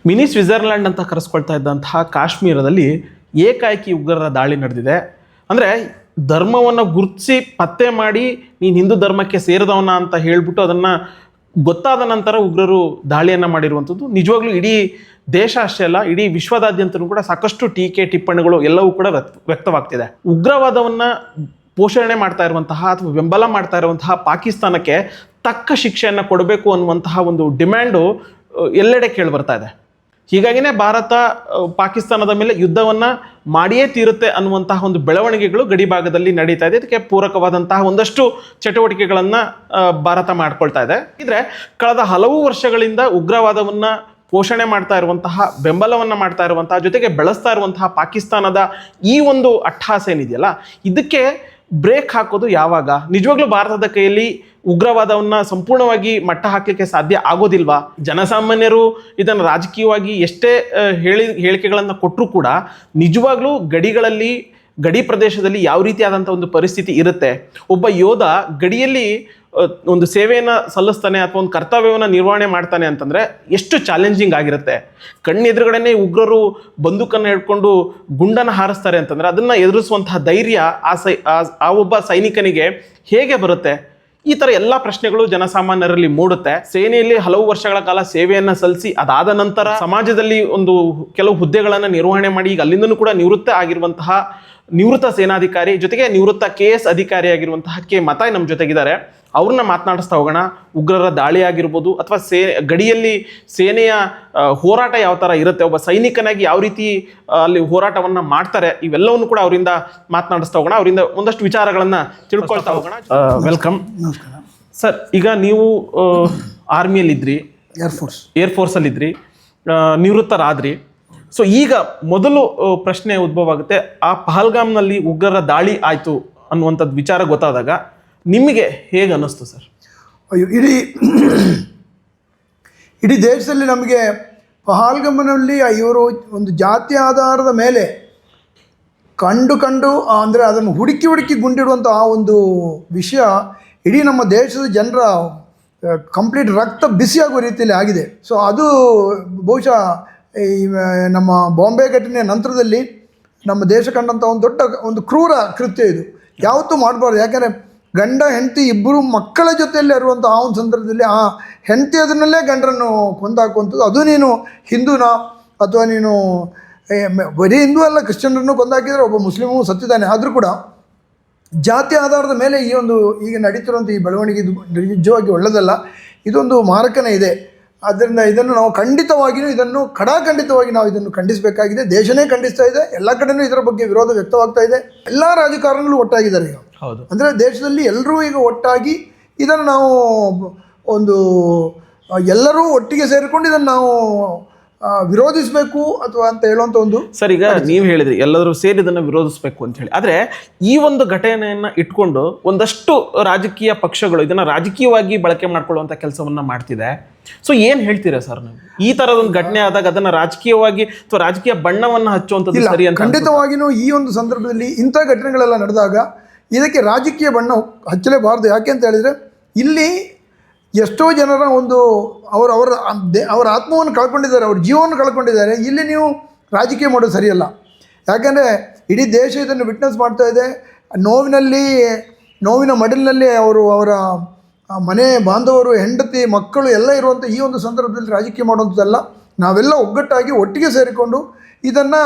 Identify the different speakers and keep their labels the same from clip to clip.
Speaker 1: Mini Switzerland ಅಂತ ಕರೆಸ್ಕೊಳ್ತಾ ಇದ್ದಂತಹ ಕಾಶ್ಮೀರದಲ್ಲಿ ಏಕಾಏಕಿ ಉಗ್ರರ ದಾಳಿ ನಡೆದಿದೆ. ಅಂದರೆ ಧರ್ಮವನ್ನು ಗುರುತಿಸಿ ಪತ್ತೆ ಮಾಡಿ ನೀನು ಹಿಂದೂ ಧರ್ಮಕ್ಕೆ ಸೇರಿದವನ ಅಂತ ಹೇಳ್ಬಿಟ್ಟು ಅದನ್ನು ಗೊತ್ತಾದ ನಂತರ ಉಗ್ರರು ದಾಳಿಯನ್ನು ಮಾಡಿರುವಂಥದ್ದು ನಿಜವಾಗ್ಲೂ ಇಡೀ ದೇಶ ಅಷ್ಟೇ ಅಲ್ಲ, ಇಡೀ ವಿಶ್ವದಾದ್ಯಂತನೂ ಕೂಡ ಸಾಕಷ್ಟು ಟೀಕೆ ಟಿಪ್ಪಣಿಗಳು ಎಲ್ಲವೂ ಕೂಡ ವ್ಯಕ್ತವಾಗ್ತಿದೆ. ಉಗ್ರವಾದವನ್ನು ಪೋಷಣೆ ಮಾಡ್ತಾ ಇರುವಂತಹ ಅಥವಾ ಬೆಂಬಲ ಮಾಡ್ತಾ ಇರುವಂತಹ ಪಾಕಿಸ್ತಾನಕ್ಕೆ ತಕ್ಕ ಶಿಕ್ಷೆಯನ್ನು ಕೊಡಬೇಕು ಅನ್ನುವಂತಹ ಒಂದು ಡಿಮ್ಯಾಂಡು ಎಲ್ಲೆಡೆ ಕೇಳಿ ಬರ್ತಾ ಇದೆ. ಹೀಗಾಗಿನೇ ಭಾರತ ಪಾಕಿಸ್ತಾನದ ಮೇಲೆ ಯುದ್ಧವನ್ನು ಮಾಡಿಯೇ ತೀರುತ್ತೆ ಅನ್ನುವಂತಹ ಒಂದು ಬೆಳವಣಿಗೆಗಳು ಗಡಿ ಭಾಗದಲ್ಲಿ ನಡೀತಾ ಇದೆ. ಇದಕ್ಕೆ ಪೂರಕವಾದಂತಹ ಒಂದಷ್ಟು ಚಟುವಟಿಕೆಗಳನ್ನು ಭಾರತ ಮಾಡ್ಕೊಳ್ತಾ ಇದೆ. ಇದ್ರೆ ಕಳೆದ ಹಲವು ವರ್ಷಗಳಿಂದ ಉಗ್ರವಾದವನ್ನು ಪೋಷಣೆ ಮಾಡ್ತಾ ಇರುವಂತಹ, ಬೆಂಬಲವನ್ನು ಮಾಡ್ತಾ ಇರುವಂತಹ, ಜೊತೆಗೆ ಬೆಳೆಸ್ತಾ ಇರುವಂತಹ ಪಾಕಿಸ್ತಾನದ ಈ ಒಂದು ಅಟ್ಟಹಾಸ ಏನಿದೆಯಲ್ಲ, ಇದಕ್ಕೆ ಬ್ರೇಕ್ ಹಾಕೋದು ಯಾವಾಗ? ನಿಜವಾಗ್ಲೂ ಭಾರತದ ಕೈಯಲ್ಲಿ ಉಗ್ರವಾದವನ್ನು ಸಂಪೂರ್ಣವಾಗಿ ಮಟ್ಟ ಹಾಕಲಿಕ್ಕೆ ಸಾಧ್ಯ ಆಗೋದಿಲ್ವಾ? ಜನಸಾಮಾನ್ಯರು ಇದನ್ನು ರಾಜಕೀಯವಾಗಿ ಎಷ್ಟೇ ಹೇಳಿಕೆಗಳನ್ನು ಕೊಟ್ಟರೂ ಕೂಡ ನಿಜವಾಗ್ಲೂ ಗಡಿ ಪ್ರದೇಶದಲ್ಲಿ ಯಾವ ರೀತಿಯಾದಂಥ ಒಂದು ಪರಿಸ್ಥಿತಿ ಇರುತ್ತೆ? ಒಬ್ಬ ಯೋಧ ಗಡಿಯಲ್ಲಿ ಒಂದು ಸೇವೆಯನ್ನು ಸಲ್ಲಿಸ್ತಾನೆ ಅಥವಾ ಒಂದು ಕರ್ತವ್ಯವನ್ನು ನಿರ್ವಹಣೆ ಮಾಡ್ತಾನೆ ಅಂತಂದರೆ ಎಷ್ಟು ಚಾಲೆಂಜಿಂಗ್ ಆಗಿರುತ್ತೆ. ಕಣ್ಣೆದುರುಗಡೆನೇ ಉಗ್ರರು ಬಂದೂಕನ್ನು ಹಿಡ್ಕೊಂಡು ಗುಂಡನ್ನು ಹಾರಿಸ್ತಾರೆ ಅಂತಂದರೆ ಅದನ್ನು ಎದುರಿಸುವಂತಹ ಧೈರ್ಯ ಆ ಒಬ್ಬ ಸೈನಿಕನಿಗೆ ಹೇಗೆ ಬರುತ್ತೆ? ಈ ಥರ ಎಲ್ಲ ಪ್ರಶ್ನೆಗಳು ಜನಸಾಮಾನ್ಯರಲ್ಲಿ ಮೂಡುತ್ತೆ. ಸೇನೆಯಲ್ಲಿ ಹಲವು ವರ್ಷಗಳ ಕಾಲ ಸೇವೆಯನ್ನು ಸಲ್ಲಿಸಿ ಅದಾದ ನಂತರ ಸಮಾಜದಲ್ಲಿ ಒಂದು ಕೆಲವು ಹುದ್ದೆಗಳನ್ನು ನಿರ್ವಹಣೆ ಮಾಡಿ ಈಗ ಅಲ್ಲಿಂದನೂ ಕೂಡ ನಿವೃತ್ತ ಆಗಿರುವಂತಹ ನಿವೃತ್ತ ಸೇನಾಧಿಕಾರಿ, ಜೊತೆಗೆ ನಿವೃತ್ತ KS ಅಧಿಕಾರಿ ಆಗಿರುವಂತಹ ಕೆ ಮತಾಯ್ ನಮ್ಮ ಜೊತೆಗಿದ್ದಾರೆ. ಅವ್ರನ್ನ ಮಾತನಾಡಿಸ್ತಾ ಹೋಗೋಣ. ಉಗ್ರರ ದಾಳಿ ಆಗಿರ್ಬೋದು ಅಥವಾ ಗಡಿಯಲ್ಲಿ ಸೇನೆಯ ಹೋರಾಟ ಯಾವ ಥರ ಇರುತ್ತೆ, ಒಬ್ಬ ಸೈನಿಕನಾಗಿ ಯಾವ ರೀತಿ ಅಲ್ಲಿ ಹೋರಾಟವನ್ನು ಮಾಡ್ತಾರೆ, ಇವೆಲ್ಲವನ್ನು ಕೂಡ ಅವರಿಂದ ಮಾತನಾಡಿಸ್ತಾ ಹೋಗೋಣ. ಅವರಿಂದ ಒಂದಷ್ಟು ವಿಚಾರಗಳನ್ನು ತಿಳ್ಕೊಳ್ತಾ ಹೋಗೋಣ. ವೆಲ್ಕಮ್.
Speaker 2: ನಮಸ್ಕಾರ
Speaker 1: ಸರ್. ಈಗ ನೀವು ಆರ್ಮಿಯಲ್ಲಿದ್ರಿ, ಏರ್ಫೋರ್ಸಲ್ಲಿದ್ರಿ, ನಿವೃತ್ತರಾದ್ರಿ. ಸೊ ಈಗ ಮೊದಲು ಪ್ರಶ್ನೆ ಉದ್ಭವ ಆಗುತ್ತೆ, ಆ ಪಹಲ್ಗಾಮ್ನಲ್ಲಿ ಉಗ್ರರ ದಾಳಿ ಆಯಿತು ಅನ್ನುವಂಥದ್ದು ವಿಚಾರ ಗೊತ್ತಾದಾಗ ನಿಮಗೆ ಹೇಗೆ ಅನ್ನಿಸ್ತು ಸರ್?
Speaker 2: ಅಯ್ಯೋ, ಇಡೀ ದೇಶದಲ್ಲಿ ನಮಗೆ ಪಹಲ್ಗಾಮ್ನಲ್ಲಿ ಇವರು ಒಂದು ಜಾತಿ ಆಧಾರದ ಮೇಲೆ ಕಂಡು ಅಂದರೆ ಅದನ್ನು ಹುಡುಕಿ ಗುಂಡಿಡುವಂಥ ಆ ಒಂದು ವಿಷಯ ಇಡೀ ನಮ್ಮ ದೇಶದ ಜನರ ಕಂಪ್ಲೀಟ್ ರಕ್ತ ಬಿಸಿಯಾಗುವ ರೀತಿಯಲ್ಲಿ ಆಗಿದೆ. ಸೊ ಅದು ಬಹುಶಃ ಈ ನಮ್ಮ ಬಾಂಬೆ ಘಟನೆಯ ನಂತರದಲ್ಲಿ ನಮ್ಮ ದೇಶ ಕಂಡಂಥ ಒಂದು ದೊಡ್ಡ ಒಂದು ಕ್ರೂರ ಕೃತ್ಯ ಇದು. ಯಾವತ್ತೂ ಮಾಡಬಾರ್ದು. ಯಾಕೆಂದರೆ ಗಂಡ ಹೆಂಡತಿ ಇಬ್ಬರು ಮಕ್ಕಳ ಜೊತೆಯಲ್ಲಿ ಇರುವಂಥ ಆ ಒಂದು ಸಂದರ್ಭದಲ್ಲಿ ಆ ಹೆಂಡತಿ ಅದನ್ನಲ್ಲೇ ಗಂಡರನ್ನು ಕೊಂದಾಕುವಂಥದ್ದು, ಅದು ನೀನು ಹಿಂದೂನ ಅಥವಾ ನೀನು ಬರೀ ಹಿಂದೂ ಅಲ್ಲ, ಕ್ರಿಶ್ಚಿಯನ್ರನ್ನು ಕೊಂದಾಕಿದರೆ ಒಬ್ಬ ಮುಸ್ಲಿಮು ಸತ್ತಿದ್ದಾನೆ. ಆದರೂ ಕೂಡ ಜಾತಿ ಆಧಾರದ ಮೇಲೆ ಈ ಒಂದು ಈಗ ನಡೀತಿರುವಂಥ ಈ ಬೆಳವಣಿಗೆ ಇದು ನಿಜವಾಗಿ ಒಳ್ಳೆಯದಲ್ಲ. ಇದೊಂದು ಮಾರಕನೇ ಇದೆ. ಆದ್ದರಿಂದ ಇದನ್ನು ನಾವು ಇದನ್ನು ಖಡಾಖಂಡಿತವಾಗಿ ನಾವು ಇದನ್ನು ಖಂಡಿಸಬೇಕಾಗಿದೆ. ದೇಶನೇ ಖಂಡಿಸ್ತಾ ಇದೆ, ಎಲ್ಲ ಕಡೆಯೂ ಇದರ ಬಗ್ಗೆ ವಿರೋಧ ವ್ಯಕ್ತವಾಗ್ತಾ ಇದೆ. ಎಲ್ಲ ರಾಜಕಾರಣಿಗಳು ಒಟ್ಟಾಗಿದ್ದಾರೆ ಈಗ.
Speaker 1: ಹೌದು.
Speaker 2: ಅಂದರೆ ದೇಶದಲ್ಲಿ ಎಲ್ಲರೂ ಈಗ ಒಟ್ಟಾಗಿ ಇದನ್ನು ನಾವು ಎಲ್ಲರೂ ಒಟ್ಟಿಗೆ ಸೇರಿಕೊಂಡು ಇದನ್ನು ನಾವು ವಿರೋಧಿಸಬೇಕು ಅಥವಾ ಅಂತ ಹೇಳುವಂಥ ಒಂದು.
Speaker 1: ಸರ್, ಈಗ ನೀವು ಹೇಳಿದ್ರಿ ಎಲ್ಲರೂ ಸೇರಿ ಇದನ್ನು ವಿರೋಧಿಸಬೇಕು ಅಂತ ಹೇಳಿ. ಆದರೆ ಈ ಒಂದು ಘಟನೆಯನ್ನು ಇಟ್ಕೊಂಡು ಒಂದಷ್ಟು ರಾಜಕೀಯ ಪಕ್ಷಗಳು ಇದನ್ನು ರಾಜಕೀಯವಾಗಿ ಬಳಕೆ ಮಾಡ್ಕೊಳ್ಳುವಂಥ ಕೆಲಸವನ್ನು ಮಾಡ್ತಿದೆ. ಸೊ ಏನು ಹೇಳ್ತೀರಾ ಸರ್ ನೀವು? ಈ ಥರದ ಒಂದು ಘಟನೆ ಆದಾಗ ಅದನ್ನು ರಾಜಕೀಯವಾಗಿ ಅಥವಾ ರಾಜಕೀಯ ಬಣ್ಣವನ್ನು ಹಚ್ಚುವಂಥದ್ದು ಸರಿ ಅಂತ?
Speaker 2: ಖಂಡಿತವಾಗಿಯೂ ಈ ಒಂದು ಸಂದರ್ಭದಲ್ಲಿ ಇಂಥ ಘಟನೆಗಳೆಲ್ಲ ನಡೆದಾಗ ಇದಕ್ಕೆ ರಾಜಕೀಯ ಬಣ್ಣ ಹಚ್ಚಲೇಬಾರ್ದು. ಯಾಕೆ ಅಂತ ಹೇಳಿದರೆ ಇಲ್ಲಿ ಎಷ್ಟೋ ಜನರ ಒಂದು ಅವರ ಆತ್ಮವನ್ನು ಕಳ್ಕೊಂಡಿದ್ದಾರೆ, ಅವ್ರ ಜೀವವನ್ನು ಕಳ್ಕೊಂಡಿದ್ದಾರೆ. ಇಲ್ಲಿ ನೀವು ರಾಜಕೀಯ ಮಾಡೋದು ಸರಿಯಲ್ಲ. ಯಾಕೆಂದರೆ ಇಡೀ ದೇಶ ಇದನ್ನು ವಿಟ್ನೆಸ್ ಮಾಡ್ತಾ ಇದೆ. ನೋವಿನ ಮಡಿಲಿನಲ್ಲಿ ಅವರ ಮನೆ ಬಾಂಧವರು, ಹೆಂಡತಿ, ಮಕ್ಕಳು ಎಲ್ಲ ಇರುವಂಥ ಈ ಒಂದು ಸಂದರ್ಭದಲ್ಲಿ ರಾಜಕೀಯ ಮಾಡುವಂಥದ್ದಲ್ಲ. ನಾವೆಲ್ಲ ಒಗ್ಗಟ್ಟಾಗಿ ಒಟ್ಟಿಗೆ ಸೇರಿಕೊಂಡು ಇದನ್ನು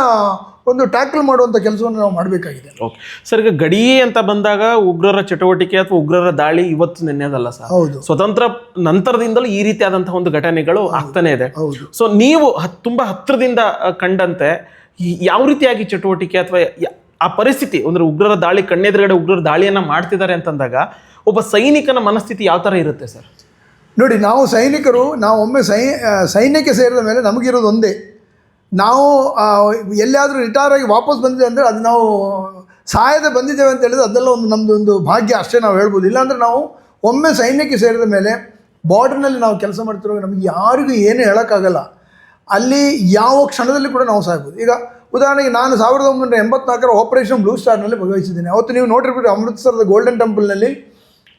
Speaker 2: ಒಂದು ಟ್ಯಾಕಲ್ ಮಾಡುವಂಥ ಕೆಲಸವನ್ನು ನಾವು ಮಾಡಬೇಕಾಗಿದೆ.
Speaker 1: ಓಕೆ ಸರ್, ಈಗ ಗಡಿ ಅಂತ ಬಂದಾಗ ಉಗ್ರರ ಚಟುವಟಿಕೆ ಅಥವಾ ಉಗ್ರರ ದಾಳಿ ಇವತ್ತು ನಿನ್ನೆದಲ್ಲ ಸರ್.
Speaker 2: ಹೌದು.
Speaker 1: ಸ್ವತಂತ್ರ ನಂತರದಿಂದಲೂ ಈ ರೀತಿಯಾದಂತಹ ಒಂದು ಘಟನೆಗಳು ಆಗ್ತಾನೆ ಇದೆ.
Speaker 2: ಹೌದು.
Speaker 1: ಸೊ ನೀವು ತುಂಬಾ ಹತ್ತಿರದಿಂದ ಕಂಡಂತೆ ಯಾವ ರೀತಿಯಾಗಿ ಚಟುವಟಿಕೆ ಅಥವಾ ಆ ಪರಿಸ್ಥಿತಿ ಅಂದರೆ ಉಗ್ರರ ದಾಳಿ ಕಣ್ಣೆದುರುಗಡೆ ಉಗ್ರರ ದಾಳಿಯನ್ನು ಮಾಡ್ತಿದ್ದಾರೆ ಅಂತಂದಾಗ ಒಬ್ಬ ಸೈನಿಕನ ಮನಸ್ಥಿತಿ ಯಾವ ಥರ ಇರುತ್ತೆ ಸರ್?
Speaker 2: ನೋಡಿ, ನಾವು ಒಮ್ಮೆ ಸೈನ್ಯಕ್ಕೆ ಸೇರಿದ ಮೇಲೆ ನಮಗಿರೋದು ಒಂದೇ, ನಾವು ಎಲ್ಲಿಯಾದರೂ ರಿಟೈರ್ ಆಗಿ ವಾಪಸ್ ಬಂದಿದೆ ಅಂದರೆ ಅದು ನಾವು ಸಾಯದೆ ಬಂದಿದ್ದೇವೆ ಅಂತ ಹೇಳಿದ್ರೆ ಅದೆಲ್ಲ ನಮ್ಮದು ಒಂದು ಭಾಗ್ಯ ಅಷ್ಟೇ ನಾವು ಹೇಳ್ಬೋದು. ಇಲ್ಲಾಂದರೆ ನಾವು ಒಮ್ಮೆ ಸೈನ್ಯಕ್ಕೆ ಸೇರಿದ ಮೇಲೆ ಬಾರ್ಡರ್ನಲ್ಲಿ ನಾವು ಕೆಲಸ ಮಾಡ್ತಿರೋ ನಮಗೆ ಯಾರಿಗೂ ಏನೂ ಹೇಳೋಕ್ಕಾಗಲ್ಲ. ಅಲ್ಲಿ ಯಾವ ಕ್ಷಣದಲ್ಲಿ ಕೂಡ ನಾವು ಸಾಯ್ಬೋದು. ಈಗ ಉದಾಹರಣೆಗೆ ನಾನು 1984 ಆಪರೇಷನ್ ಬ್ಲೂ ಸ್ಟಾರ್ನಲ್ಲಿ ಭಾಗವಹಿಸಿದ್ದೇನೆ. ಅವತ್ತು ನೀವು ನೋಡಿರ್ಬೋದು, ಅಮೃತಸರದ ಗೋಲ್ಡನ್ ಟೆಂಪಲ್ನಲ್ಲಿ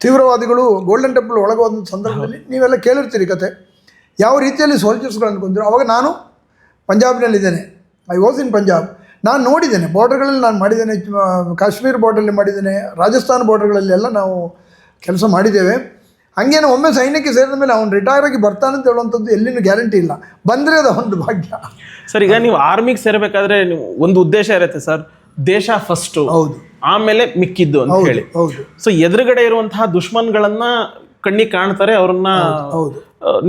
Speaker 2: ತೀವ್ರವಾದಿಗಳು ಗೋಲ್ಡನ್ ಟೆಂಪಲ್ ಒಳಗೆ ಹೋದ ಸಂದರ್ಭದಲ್ಲಿ ನೀವೆಲ್ಲ ಕೇಳಿರ್ತೀರಿ ಕತೆ, ಯಾವ ರೀತಿಯಲ್ಲಿ ಸೋಲ್ಜರ್ಸ್ಗಳನ್ನು ಕೊಂದಿರೋ. ಅವಾಗ ನಾನು ಪಂಜಾಬ್ನಲ್ಲಿದ್ದೇನೆ, ಐ ವಾಸ್ ಇನ್ ಪಂಜಾಬ್. ನಾನು ನೋಡಿದ್ದೇನೆ, ಬಾರ್ಡರ್ಗಳಲ್ಲಿ ನಾನು ಮಾಡಿದ್ದೇನೆ, ಕಾಶ್ಮೀರ್ ಬಾರ್ಡ್ರಲ್ಲಿ ಮಾಡಿದ್ದೇನೆ, ರಾಜಸ್ಥಾನ ಬಾರ್ಡರ್ಗಳಲ್ಲೆಲ್ಲ ನಾವು ಕೆಲಸ ಮಾಡಿದ್ದೇವೆ. ಹಾಗೇನು ಒಮ್ಮೆ ಸೈನ್ಯಕ್ಕೆ ಸೇರಿದ ಮೇಲೆ ಅವ್ನು ರಿಟೈರ್ ಆಗಿ ಬರ್ತಾನಂತ ಹೇಳುವಂಥದ್ದು ಎಲ್ಲಿನೂ ಗ್ಯಾರಂಟಿ ಇಲ್ಲ, ಬಂದರೆ ಅದು ಒಂದು ಭಾಗ್ಯ.
Speaker 1: ಸರ್, ಈಗ ನೀವು ಆರ್ಮಿಗೆ ಸೇರಬೇಕಾದ್ರೆ ನೀವು ಒಂದು ಉದ್ದೇಶ ಇರುತ್ತೆ ಸರ್, ದೇಶ ಫಸ್ಟು,
Speaker 2: ಹೌದು,
Speaker 1: ಆಮೇಲೆ ಮಿಕ್ಕಿದ್ದು ಅಂತ ಹೇಳಿ.
Speaker 2: ಹೌದು.
Speaker 1: ಸೊ ಎದುರುಗಡೆ ಇರುವಂತಹ ದುಶ್ಮನ್ಗಳನ್ನ ಕಣ್ಣಿಗೆ ಕಾಣ್ತಾರೆ, ಅವ್ರನ್ನ
Speaker 2: ಹೌದು,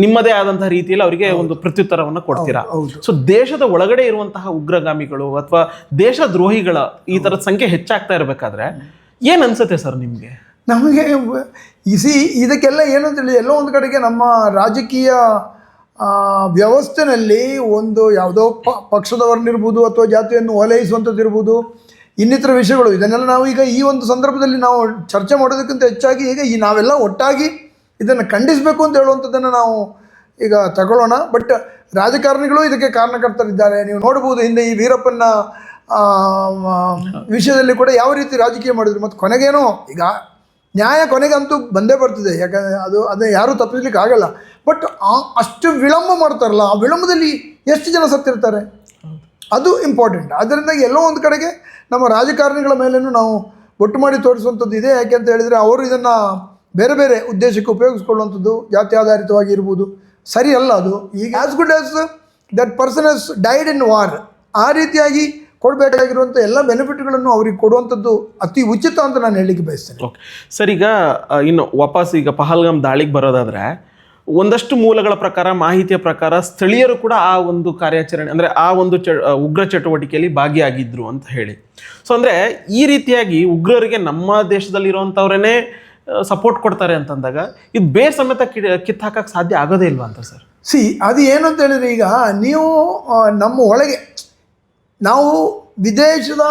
Speaker 1: ನಿಮ್ಮದೇ ಆದಂತಹ ರೀತಿಯಲ್ಲಿ ಅವರಿಗೆ ಒಂದು ಪ್ರತ್ಯುತ್ತರವನ್ನ ಕೊಡ್ತೀರಾ. ಸೊ ದೇಶದ ಒಳಗಡೆ ಇರುವಂತಹ ಉಗ್ರಗಾಮಿಗಳು ಅಥವಾ ದೇಶ ದ್ರೋಹಿಗಳ ಈ ತರದ ಸಂಖ್ಯೆ ಹೆಚ್ಚಾಗ್ತಾ ಇರಬೇಕಾದ್ರೆ ಏನ್ ಅನ್ಸುತ್ತೆ ಸರ್ ನಿಮ್ಗೆ?
Speaker 2: ನಮಗೆ ಇದಕ್ಕೆಲ್ಲ ಏನು ಅಂತ ಹೇಳಿ, ಎಲ್ಲೋ ಒಂದು ಕಡೆಗೆ ನಮ್ಮ ರಾಜಕೀಯ ವ್ಯವಸ್ಥೆನಲ್ಲಿ ಒಂದು ಯಾವುದೋ ಪಕ್ಷದವರನ್ನಿರ್ಬೋದು ಅಥವಾ ಜಾತಿಯನ್ನು ಓಲೈಸುವಂಥದ್ದು ಇರ್ಬೋದು, ಇನ್ನಿತರ ವಿಷಯಗಳು, ಇದನ್ನೆಲ್ಲ ನಾವು ಈಗ ಈ ಒಂದು ಸಂದರ್ಭದಲ್ಲಿ ನಾವು ಚರ್ಚೆ ಮಾಡೋದಕ್ಕಿಂತ ಹೆಚ್ಚಾಗಿ ಈಗ ನಾವೆಲ್ಲ ಒಟ್ಟಾಗಿ ಇದನ್ನು ಖಂಡಿಸಬೇಕು ಅಂತ ಹೇಳುವಂಥದ್ದನ್ನು ನಾವು ಈಗ ತಗೊಳ್ಳೋಣ. ಬಟ್ ರಾಜಕಾರಣಿಗಳು ಇದಕ್ಕೆ ಕಾರಣಕರ್ತರಿದ್ದಾರೆ. ನೀವು ನೋಡ್ಬೋದು ಹಿಂದೆ ಈ ವೀರಪ್ಪನ ವಿಷಯದಲ್ಲಿ ಕೂಡ ಯಾವ ರೀತಿ ರಾಜಕೀಯ ಮಾಡಿದ್ರು, ಮತ್ತು ಕೊನೆಗೇನೋ ಈಗ ನ್ಯಾಯ ಕೊನೆಗಂತೂ ಬಂದೇ ಬರ್ತಿದೆ, ಯಾಕಂದರೆ ಅದು ಯಾರೂ ತಪ್ಪಿಸ್ಲಿಕ್ಕೆ ಆಗಲ್ಲ. ಬಟ್ ಅಷ್ಟು ವಿಳಂಬ ಮಾಡ್ತಾರಲ್ಲ, ಆ ವಿಳಂಬದಲ್ಲಿ ಎಷ್ಟು ಜನ ಸತ್ತಿರ್ತಾರೆ, ಅದು ಇಂಪಾರ್ಟೆಂಟ್. ಆದ್ದರಿಂದ ಎಲ್ಲೋ ಒಂದು ಕಡೆಗೆ ನಮ್ಮ ರಾಜಕಾರಣಿಗಳ ಮೇಲೇನು ನಾವು ಒಟ್ಟು ಮಾಡಿ ತೋರಿಸುವಂಥದ್ದು ಇದೆ. ಯಾಕೆ ಅಂತ ಹೇಳಿದರೆ ಅವರು ಇದನ್ನು ಬೇರೆ ಬೇರೆ ಉದ್ದೇಶಕ್ಕೆ ಉಪಯೋಗಿಸ್ಕೊಳ್ಳುವಂಥದ್ದು, ಜಾತಿ ಆಧಾರಿತವಾಗಿ ಇರ್ಬೋದು, ಸರಿ ಅಲ್ಲ ಅದು. ಈಗ as good as that person has died in war, ಆ ರೀತಿಯಾಗಿ ಕೊಡಬೇಕಾಗಿರುವಂಥ ಎಲ್ಲ ಬೆನಿಫಿಟ್ಗಳನ್ನು ಅವ್ರಿಗೆ ಕೊಡುವಂಥದ್ದು ಅತಿ ಉಚಿತ ಅಂತ ನಾನು ಹೇಳಲಿಕ್ಕೆ ಬಯಸ್ತೇನೆ.
Speaker 1: ಓಕೆ ಸರ್, ಈಗ ಇನ್ನು ವಾಪಸ್ ಈಗ ಪಹಲ್ಗಾಮ್ ದಾಳಿಗೆ ಬರೋದಾದರೆ, ಒಂದಷ್ಟು ಮೂಲಗಳ ಪ್ರಕಾರ, ಮಾಹಿತಿಯ ಪ್ರಕಾರ ಸ್ಥಳೀಯರು ಕೂಡ ಆ ಒಂದು ಕಾರ್ಯಾಚರಣೆ ಅಂದರೆ ಆ ಒಂದು ಉಗ್ರ ಚಟುವಟಿಕೆಯಲ್ಲಿ ಭಾಗಿಯಾಗಿದ್ರು ಅಂತ ಹೇಳಿ. ಸೊ ಅಂದರೆ ಈ ರೀತಿಯಾಗಿ ಉಗ್ರರಿಗೆ ನಮ್ಮ ದೇಶದಲ್ಲಿರುವಂಥವ್ರೇ ಸಪೋರ್ಟ್ ಕೊಡ್ತಾರೆ ಅಂತಂದಾಗ ಇದು ಬೇರೆ ಸಮೇತ ಕಿತ್ತಾಕಕ್ಕೆ ಸಾಧ್ಯ ಆಗೋದೇ ಇಲ್ವಾ ಅಂತ ಸರ್?
Speaker 2: ಅದು ಏನು ಅಂತ ಹೇಳಿದ್ರೆ, ಈಗ ನೀವು ನಮ್ಮ ಒಳಗೆ ನಾವು ವಿದೇಶದ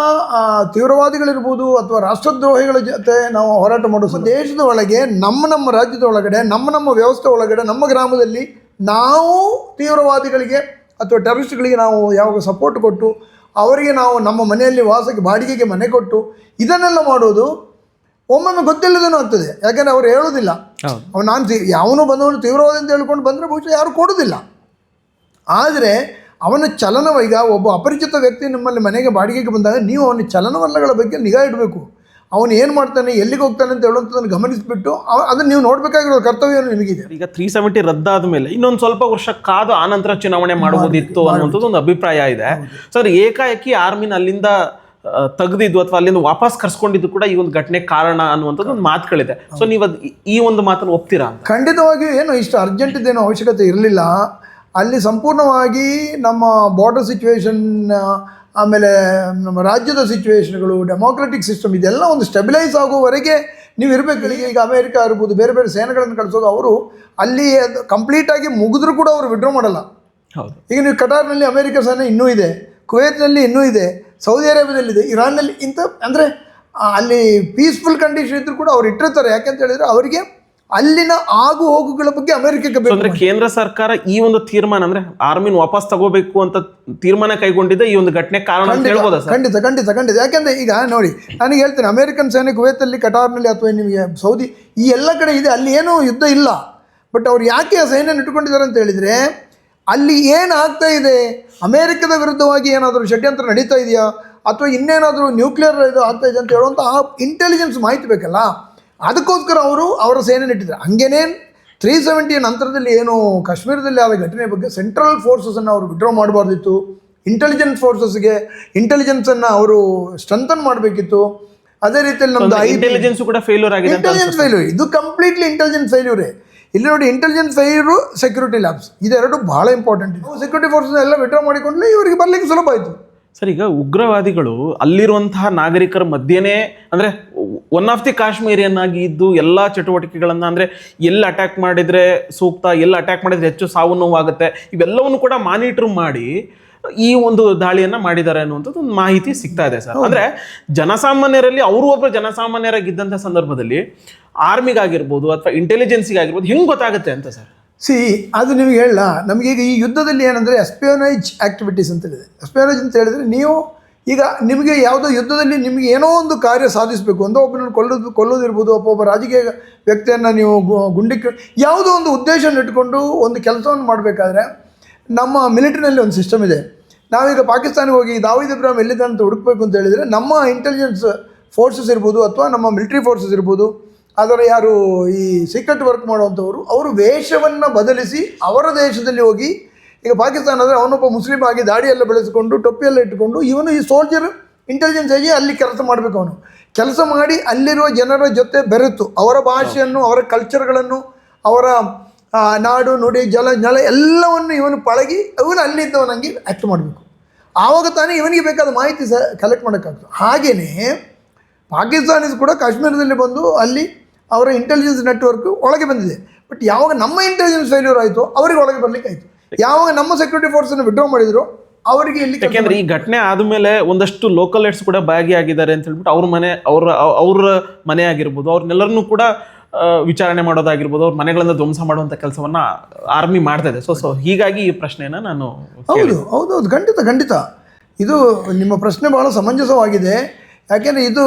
Speaker 2: ತೀವ್ರವಾದಿಗಳಿರ್ಬೋದು ಅಥವಾ ರಾಷ್ಟ್ರದ್ರೋಹಿಗಳ ಜೊತೆ ನಾವು ಹೋರಾಟ ಮಾಡೋದು, ದೇಶದ ಒಳಗೆ ನಮ್ಮ ರಾಜ್ಯದ ಒಳಗಡೆ ನಮ್ಮ ವ್ಯವಸ್ಥೆ ಒಳಗಡೆ ನಮ್ಮ ಗ್ರಾಮದಲ್ಲಿ ನಾವು ತೀವ್ರವಾದಿಗಳಿಗೆ ಅಥವಾ ಟೆರರಿಸ್ಟ್ಗಳಿಗೆ ನಾವು ಯಾವಾಗ ಸಪೋರ್ಟ್ ಕೊಟ್ಟು ಅವರಿಗೆ ನಾವು ನಮ್ಮ ಮನೆಯಲ್ಲಿ ವಾಸಕ್ಕೆ ಬಾಡಿಗೆಗೆ ಮನೆ ಕೊಟ್ಟು ಇದನ್ನೆಲ್ಲ ಮಾಡೋದು ಒಮ್ಮೊಮ್ಮೆ ಗೊತ್ತಿಲ್ಲದೇನೂ ಆಗ್ತದೆ. ಯಾಕೆಂದರೆ ಅವ್ರು ಹೇಳೋದಿಲ್ಲ, ಯಾವನು ಬಂದವನು ತೀವ್ರವಾದಿ ಅಂತ ಹೇಳ್ಕೊಂಡು ಬಂದರೆ ಬಹುಶಃ ಯಾರು ಕೊಡೋದಿಲ್ಲ. ಆದರೆ ಅವನ ಈಗ ಒಬ್ಬ ಅಪರಿಚಿತ ವ್ಯಕ್ತಿ ನಿಮ್ಮಲ್ಲಿ ಮನೆಗೆ ಬಾಡಿಗೆಗೆ ಬಂದಾಗ ನೀವು ಅವನ ಚಲನವಲನಗಳ ಬಗ್ಗೆ ನಿಗಾ ಇಡಬೇಕು. ಅವನು ಏನು ಮಾಡ್ತಾನೆ, ಎಲ್ಲಿಗೆ ಹೋಗ್ತಾನೆ ಅಂತ ಹೇಳುವಂಥದ್ದನ್ನು ಗಮನಿಸಿಬಿಟ್ಟು ಅದನ್ನು ನೀವು ನೋಡಬೇಕಾಗಿರೋ ಕರ್ತವ್ಯ ನಿಮಗಿದೆ.
Speaker 1: ಈಗ 370 ರದ್ದಾದ ಮೇಲೆ ಇನ್ನೊಂದು ಸ್ವಲ್ಪ ವರ್ಷ ಕಾದು ಆನಂತರ ಚುನಾವಣೆ ಮಾಡಬಹುದಿತ್ತು ಅನ್ನುವಂಥದ್ದು ಒಂದು ಅಭಿಪ್ರಾಯ ಇದೆ. ಸರ್, ಏಕಾಏಕಿ ಆರ್ಮಿನ ಅಲ್ಲಿಂದ ತೆಗೆದಿದ್ದು ಅಥವಾ ಅಲ್ಲಿಂದ ವಾಪಸ್ ಕರ್ಸ್ಕೊಂಡಿದ್ದು ಕೂಡ ಈ ಒಂದು ಘಟನೆ ಕಾರಣ ಅನ್ನುವಂಥದ್ದು ಒಂದು ಮಾತುಗಳಿದೆ. ಸೊ ನೀವು ಈ ಒಂದು ಮಾತನ್ನು ಒಪ್ತೀರಾ?
Speaker 2: ಖಂಡಿತವಾಗಿಯೂ ಏನು ಇಷ್ಟು ಅರ್ಜೆಂಟ್ ಇದೇನೋ ಅವಶ್ಯಕತೆ ಇರಲಿಲ್ಲ. ಅಲ್ಲಿ ಸಂಪೂರ್ಣವಾಗಿ ನಮ್ಮ ಬಾರ್ಡರ್ ಸಿಚುವೇಶನ್, ಆಮೇಲೆ ನಮ್ಮ ರಾಜ್ಯದ ಸಿಚುವೇಶನ್ಗಳು, ಡೆಮೋಕ್ರೆಟಿಕ್ ಸಿಸ್ಟಮ್ ಇದೆಲ್ಲ ಒಂದು ಸ್ಟೆಬಿಲೈಸ್ ಆಗುವವರೆಗೆ ನೀವು ಇರಬೇಕು. ಈಗ ಅಮೇರಿಕ ಇರ್ಬೋದು, ಬೇರೆ ಬೇರೆ ಸೇನೆಗಳನ್ನು ಕಳಿಸೋದು, ಅವರು ಅಲ್ಲಿ ಕಂಪ್ಲೀಟಾಗಿ ಮುಗಿದ್ರೂ ಕೂಡ ಅವರು ವಿಡ್ರಾ ಮಾಡಲ್ಲ.
Speaker 1: ಹೌದು.
Speaker 2: ಈಗ ನೀವು ಕಟಾರ್ನಲ್ಲಿ ಅಮೇರಿಕ ಸೇನೆ ಇನ್ನೂ ಇದೆ, ಕುವೈತ್ನಲ್ಲಿ ಇನ್ನೂ ಇದೆ, ಸೌದಿ ಅರೇಬಿಯಾದಲ್ಲಿದೆ, ಇರಾನ್ನಲ್ಲಿ ಅಂದರೆ ಅಲ್ಲಿ ಪೀಸ್ಫುಲ್ ಕಂಡೀಷನ್ ಇದ್ದರೂ ಕೂಡ ಅವ್ರು ಇಟ್ಟಿರ್ತಾರೆ. ಯಾಕೆಂತ ಹೇಳಿದರೆ ಅವರಿಗೆ ಅಲ್ಲಿನ ಆಗು ಹೋಗುಗಳ ಬಗ್ಗೆ ಅಮೆರಿಕಕ್ಕೆ ಬೇಕು.
Speaker 1: ಅಂದ್ರೆ ಕೇಂದ್ರ ಸರ್ಕಾರ ಈ ಒಂದು ತೀರ್ಮಾನ ಅಂದ್ರೆ ಆರ್ಮಿನ ವಾಪಸ್ ತಗೋಬೇಕು ಅಂತ ತೀರ್ಮಾನ ಕೈಗೊಂಡಿದೆ ಈ ಒಂದು ಘಟನೆ ಕಾರಣ ಅಂತ ಹೇಳ್ಬೋದಾ ಸರ್?
Speaker 2: ಖಂಡಿತ ಖಂಡಿತ ಖಂಡಿತ. ಯಾಕೆಂದ್ರೆ ಈಗ ನೋಡಿ, ನನಗೆ ಹೇಳ್ತೇನೆ, ಅಮೆರಿಕನ್ ಸೇನೆ ಕುವೈತಲ್ಲಿ, ಕಟಾರ್ನಲ್ಲಿ ಅಥವಾ ನಿಮಗೆ ಸೌದಿ ಈ ಎಲ್ಲ ಕಡೆ ಇದೆ, ಅಲ್ಲಿ ಏನೂ ಯುದ್ಧ ಇಲ್ಲ. ಬಟ್ ಅವ್ರು ಯಾಕೆ ಆ ಸೈನ್ಯನ ಇಟ್ಕೊಂಡಿದ್ದಾರೆ ಅಂತ ಹೇಳಿದರೆ, ಅಲ್ಲಿ ಏನು ಆಗ್ತಾ ಇದೆ, ಅಮೇರಿಕದ ವಿರುದ್ಧವಾಗಿ ಏನಾದರೂ ಷಡ್ಯಂತ್ರ ನಡೀತಾ ಇದೆಯಾ ಅಥವಾ ಇನ್ನೇನಾದರೂ ನ್ಯೂಕ್ಲಿಯರ್ ಇದು ಆಗ್ತಾ ಇದೆ ಅಂತ ಹೇಳುವಂಥ ಆ ಇಂಟೆಲಿಜೆನ್ಸ್ ಮಾಹಿತಿ ಬೇಕಲ್ಲ, ಅದಕ್ಕೋಸ್ಕರ ಅವರ ಸೇನೆಯನ್ನು ಇಟ್ಟಿದ್ದಾರೆ. ಹಂಗೇನೇ 370 ನಂತರದಲ್ಲಿ ಏನು ಕಾಶ್ಮೀರದಲ್ಲಿ ಆದ ಘಟನೆ ಬಗ್ಗೆ ಸೆಂಟ್ರಲ್ ಫೋರ್ಸಸನ್ನು ಅವರು ವಿಡ್ರಾ ಮಾಡಬಾರ್ದಿತ್ತು. ಇಂಟೆಲಿಜೆನ್ಸನ್ನು ಅವರು ಸ್ಟ್ರೆಂಥನ್ ಮಾಡಬೇಕಿತ್ತು. ಅದೇ ರೀತಿಯಲ್ಲಿ ನಮ್ಮದು
Speaker 1: ಇಂಟೆಲಿಜೆನ್ಸ್ ಕೂಡ ಫೇಲ್ಯೂರ್ ಆಗಿದೆ.
Speaker 2: ಇಂಟೆಲಿಜೆನ್ಸ್ ಫೇಲ್ಯೂರ್, ಇದು ಕಂಪ್ಲೀಟ್ಲಿ ಇಂಟೆಲಿಜೆನ್ಸ್ ಫೇಲ್ಯೂರೇ. ಇಲ್ಲಿ ನೋಡಿ, ಇಂಟೆಲಿಜೆನ್ಸ್ ಫೇಲ್ಯೂರು, ಸೆಕ್ಯೂರಿಟಿ ಲ್ಯಾಬ್ಸ್, ಇದೆರಡು ಬಹಳ ಇಂಪಾರ್ಟೆಂಟ್ ಇದೆ. ಸೆಕ್ಯೂರಿಟಿ ಫೋರ್ಸಸ್ ಎಲ್ಲ ವಿಡ್ರಾ ಮಾಡಿಕೊಂಡ್ರೆ ಇವರಿಗೆ ಬರಲಿಕ್ಕೆ ಸುಲಭ ಆಯಿತು.
Speaker 1: ಸರ್, ಈಗ ಉಗ್ರವಾದಿಗಳು ಅಲ್ಲಿರುವಂತಹ ನಾಗರಿಕರ ಮಧ್ಯೆನೇ ಅಂದರೆ ಒನ್ ಆಫ್ ದಿ ಕಾಶ್ಮೀರಿಯನ್ ಆಗಿ ಇದ್ದು ಎಲ್ಲ ಚಟುವಟಿಕೆಗಳನ್ನು ಅಂದರೆ ಎಲ್ಲಿ ಅಟ್ಯಾಕ್ ಮಾಡಿದರೆ ಸೂಕ್ತ, ಎಲ್ಲಿ ಅಟ್ಯಾಕ್ ಮಾಡಿದರೆ ಹೆಚ್ಚು ಸಾವು ನೋವಾಗುತ್ತೆ, ಇವೆಲ್ಲವನ್ನು ಕೂಡ ಮಾನಿಟರ್ ಮಾಡಿ ಈ ಒಂದು ದಾಳಿಯನ್ನು ಮಾಡಿದ್ದಾರೆ ಅನ್ನುವಂಥದ್ದು ಒಂದು ಮಾಹಿತಿ ಸಿಗ್ತಾ ಇದೆ ಸರ್. ಅಂದರೆ ಜನಸಾಮಾನ್ಯರಲ್ಲಿ ಅವರು ಒಬ್ಬರು ಜನಸಾಮಾನ್ಯರಾಗಿದ್ದಂಥ ಸಂದರ್ಭದಲ್ಲಿ ಆರ್ಮಿಗಾಗಿರ್ಬೋದು ಅಥವಾ ಇಂಟೆಲಿಜೆನ್ಸಿಗಾಗಿರ್ಬೋದು ಹೆಂಗೆ ಗೊತ್ತಾಗುತ್ತೆ ಅಂತ ಸರ್?
Speaker 2: ಅದು ನಿಮಗೆ ಹೇಳಲ್ಲ, ನಮಗೀಗ ಈ ಯುದ್ಧದಲ್ಲಿ ಏನಂದರೆ ಎಸ್ಪಿಯೋನೇಜ್ ಆ್ಯಕ್ಟಿವಿಟೀಸ್ ಅಂತ ಹೇಳಿದೆ. ಎಸ್ಪಿಯೋನೇಜ್ ಅಂತ ಹೇಳಿದರೆ, ನೀವು ಈಗ ನಿಮಗೆ ಯಾವುದೋ ಯುದ್ಧದಲ್ಲಿ ನಿಮಗೆ ಏನೋ ಒಂದು ಕಾರ್ಯ ಸಾಧಿಸಬೇಕು, ಒಬ್ಬನನ್ನು ಕೊಲ್ಲೋದಿರ್ಬೋದು, ಒಬ್ಬ ರಾಜಕೀಯ ವ್ಯಕ್ತಿಯನ್ನು ನೀವು ಯಾವುದೋ ಒಂದು ಉದ್ದೇಶವನ್ನು ಇಟ್ಕೊಂಡು ಒಂದು ಕೆಲಸವನ್ನು ಮಾಡಬೇಕಾದ್ರೆ ನಮ್ಮ ಮಿಲಿಟರಿನಲ್ಲಿ ಒಂದು ಸಿಸ್ಟಮ್ ಇದೆ. ನಾವೀಗ ಪಾಕಿಸ್ತಾನಿಗೆ ಹೋಗಿ ದಾವೂದ್ ಇಬ್ರಾಹಿಂ ಎಲ್ಲಿದ್ದಾನೆ ಅಂತ ಹುಡುಕಬೇಕು ಅಂತ ಹೇಳಿದರೆ ನಮ್ಮ ಇಂಟೆಲಿಜೆನ್ಸ್ ಫೋರ್ಸಸ್ ಇರ್ಬೋದು ಅಥವಾ ನಮ್ಮ ಮಿಲಿಟರಿ ಫೋರ್ಸಸ್ ಇರ್ಬೋದು, ಅದರ ಯಾರು ಈ ಸೀಕ್ರೆಟ್ ವರ್ಕ್ ಮಾಡುವಂಥವರು, ಅವರು ವೇಷವನ್ನು ಬದಲಿಸಿ ಅವರ ದೇಶದಲ್ಲಿ ಹೋಗಿ, ಈಗ ಪಾಕಿಸ್ತಾನ ಅಂದರೆ ಅವನೊಬ್ಬ ಮುಸ್ಲಿಮ್ ಆಗಿ ದಾಡಿಯೆಲ್ಲ ಬೆಳೆಸಿಕೊಂಡು ಟೊಪ್ಪಿಯೆಲ್ಲ ಇಟ್ಟುಕೊಂಡು ಇವನು ಈ ಸೋಲ್ಜರ್ ಇಂಟೆಲಿಜೆನ್ಸ್ ಆಗಿ ಅಲ್ಲಿ ಕೆಲಸ ಮಾಡಬೇಕು. ಅವನು ಕೆಲಸ ಮಾಡಿ ಅಲ್ಲಿರುವ ಜನರ ಜೊತೆ ಬೆರೆತು ಅವರ ಭಾಷೆಯನ್ನು, ಅವರ ಕಲ್ಚರ್ಗಳನ್ನು, ಅವರ ನಾಡು ನುಡಿ ಜಲ ಎಲ್ಲವನ್ನು ಇವನು ಪಳಗಿ ಅವನು ಅಲ್ಲಿದ್ದವನಂಗೆ ಆ್ಯಕ್ಟ್ ಮಾಡಬೇಕು. ಆವಾಗ ತಾನೇ ಇವನಿಗೆ ಬೇಕಾದ ಮಾಹಿತಿ ಸಹ ಕಲೆಕ್ಟ್ ಮಾಡೋಕ್ಕಾಗ್ತದೆ. ಹಾಗೆಯೇ ಪಾಕಿಸ್ತಾನೀಸ್ ಕೂಡ ಕಾಶ್ಮೀರದಲ್ಲಿ ಬಂದು ಅಲ್ಲಿ ಅವರ ಇಂಟೆಲಿಜೆನ್ಸ್ ನೆಟ್ವರ್ಕ್ ಒಳಗೆ ಬಂದಿದೆ. ಬಟ್ ಯಾವಾಗ ನಮ್ಮ ಇಂಟೆಲಿಜೆನ್ಸ್ ಫೇಲ್ಯೂರ್ ಆಯಿತು ಅವರಿಗೆ ಒಳಗೆ ಬರಲಿಕ್ಕೆ ಆಯಿತು. ಯಾವಾಗ ನಮ್ಮ ಸೆಕ್ಯೂರಿಟಿ ಫೋರ್ಸನ್ನು ವಿಡ್ರಾ ಮಾಡಿದ್ರು ಅವರಿಗೆ ಇಲ್ಲಿ,
Speaker 1: ಯಾಕೆಂದ್ರೆ ಈ ಘಟನೆ ಆದಮೇಲೆ ಒಂದಷ್ಟು ಲೋಕಲ್ ಏಡ್ಸ್ ಕೂಡ ಭಾಗಿಯಾಗಿದ್ದಾರೆ ಅಂತ ಹೇಳ್ಬಿಟ್ಟು ಅವ್ರ ಮನೆ ಆಗಿರ್ಬೋದು, ಅವ್ರನ್ನೆಲ್ಲರನ್ನೂ ಕೂಡ ವಿಚಾರಣೆ ಮಾಡೋದಾಗಿರ್ಬೋದು, ಅವ್ರ ಮನೆಗಳಿಂದ ಧ್ವಂಸ ಮಾಡುವಂಥ ಕೆಲಸವನ್ನ ಆರ್ಮಿ ಮಾಡ್ತಾ ಇದೆ. ಸೊ ಹೀಗಾಗಿ ಈ ಪ್ರಶ್ನೆಯನ್ನು ನಾನು
Speaker 2: ಹೌದು ಖಂಡಿತ ಇದು ನಿಮ್ಮ ಪ್ರಶ್ನೆ ಬಹಳ ಸಮಂಜಸವಾಗಿದೆ. ಯಾಕೆಂದರೆ ಇದು